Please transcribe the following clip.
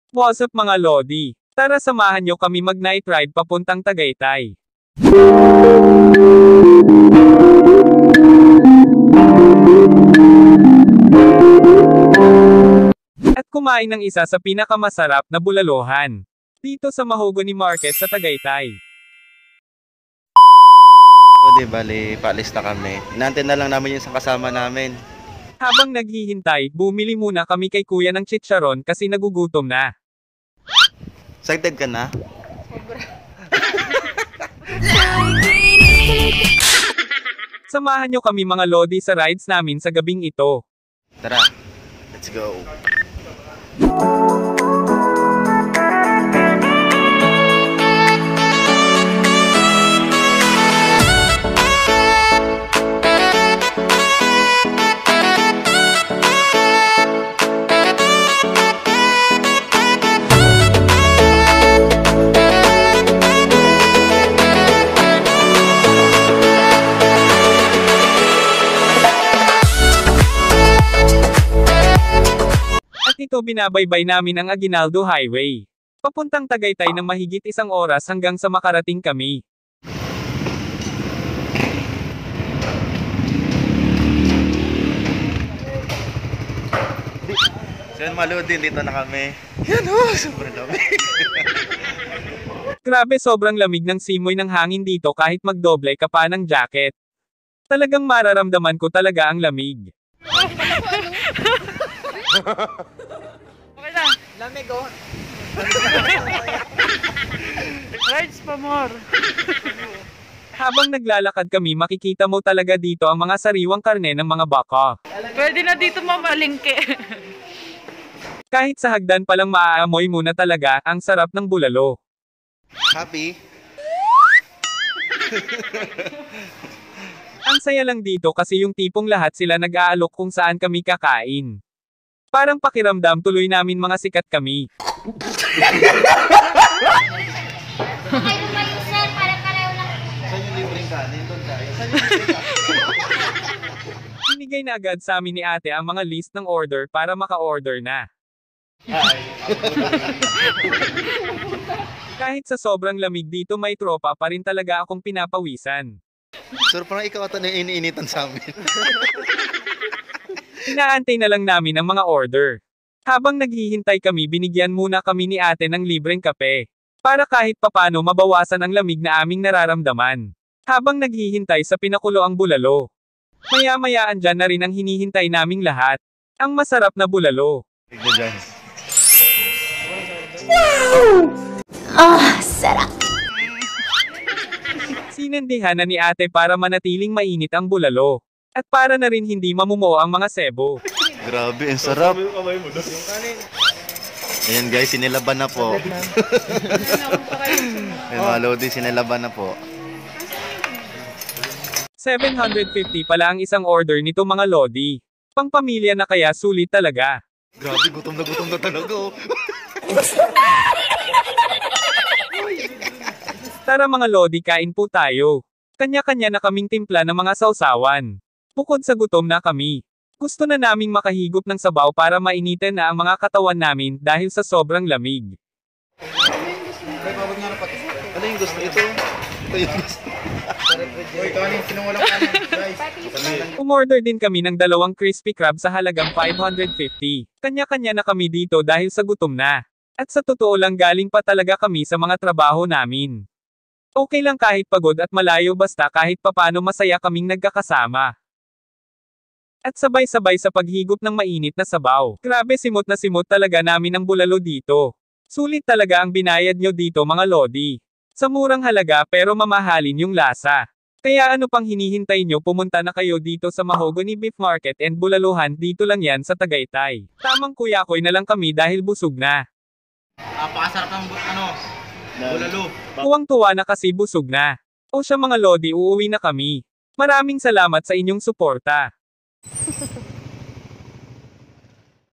What's up mga Lodi? Tara samahan nyo kami mag-night ride papuntang Tagaytay. At kumain ng isa sa pinakamasarap na bulalohan. Dito sa Mahogany Market sa Tagaytay. O di bali, paalis na kami. Inaantay na lang namin yung isang kasama namin. Habang naghihintay, bumili muna kami kay kuya ng chicharon kasi nagugutom na. Excited ka na? Samahan nyo kami mga Lodi sa rides namin sa gabing ito. Tara, let's go. Ito binabaybay namin ang Aguinaldo Highway. Papuntang Tagaytay ng mahigit 1 oras hanggang sa makarating kami. So yun mga Lodi, dito na kami. Yan sobrang lamig. Grabe sobrang lamig ng simoy ng hangin dito kahit magdoble ka pa ng jacket. Talagang mararamdaman ko talaga ang lamig. Okay na. Lamig oh. Rides pa more. Habang naglalakad kami makikita mo talaga dito ang mga sariwang karne ng mga baka. Pwede na dito mamalingke. Kahit sa hagdan palang maaamoy mo na talaga ang sarap ng bulalo. Happy? Ang saya lang dito kasi yung tipong lahat sila nag-aalok kung saan kami kakain. Parang pakiramdam tuloy namin mga sikat kami. Kayo ba yung sir? Para-pareho lang. Saan yung libreng kanin? Doon tayo. Saan yung libreng kanin? Binigay na agad sa amin ni ate ang mga list ng order para maka-order na. Kahit sa sobrang lamig dito may tropa pa rin talaga akong pinapawisan. Sir, parang ikaw ata na iniinitan sa amin. Inaantay na lang namin ang mga order. Habang naghihintay kami binigyan muna kami ni ate ng libreng kape. Para kahit papano mabawasan ang lamig na aming nararamdaman. Habang naghihintay sa pinakulo ang bulalo. Maya-maya andyan na rin ang hinihintay naming lahat. Ang masarap na bulalo. Tignan dyan. Sarap. Sinandihan na ni ate para manatiling mainit ang bulalo. At para na rin hindi mamumuo ang mga sebo. Grabe, ang sarap. Ayan guys, sinilaban na po. Ayan mga Lodi, sinilaban na po. 750 pala ang isang order nito mga Lodi. Pangpamilya na kaya sulit talaga. Grabe, gutom na talaga oh. Tara mga Lodi, kain po tayo. Kanya-kanya na kaming timpla ng mga sausawan. Bukod sa gutom na kami. Gusto na naming makahigop ng sabaw para mainitin na ang mga katawan namin dahil sa sobrang lamig. Ano yung gusto? Ito yung gusto. Umorder din kami ng 2 crispy crab sa halagang 550. Kanya-kanya na kami dito dahil sa gutom na. At sa totoo lang galing pa talaga kami sa mga trabaho namin. Okay lang kahit pagod at malayo basta kahit papano masaya kaming nagkakasama. At sabay-sabay sa paghigop ng mainit na sabaw. Grabe simot na simot talaga namin ang bulalo dito. Sulit talaga ang binayad nyo dito mga Lodi. Sa murang halaga pero mamahalin yung lasa. Kaya ano pang hinihintay nyo, pumunta na kayo dito sa Mahogany Beef Market and Bulaluhan, dito lang yan sa Tagaytay. Tamang kuyakoy na lang kami dahil busog na. Napakasarap ng bulalo. Tuwang-tuwa na kasi busog na. O siya mga Lodi, uuwi na kami. Maraming salamat sa inyong suporta.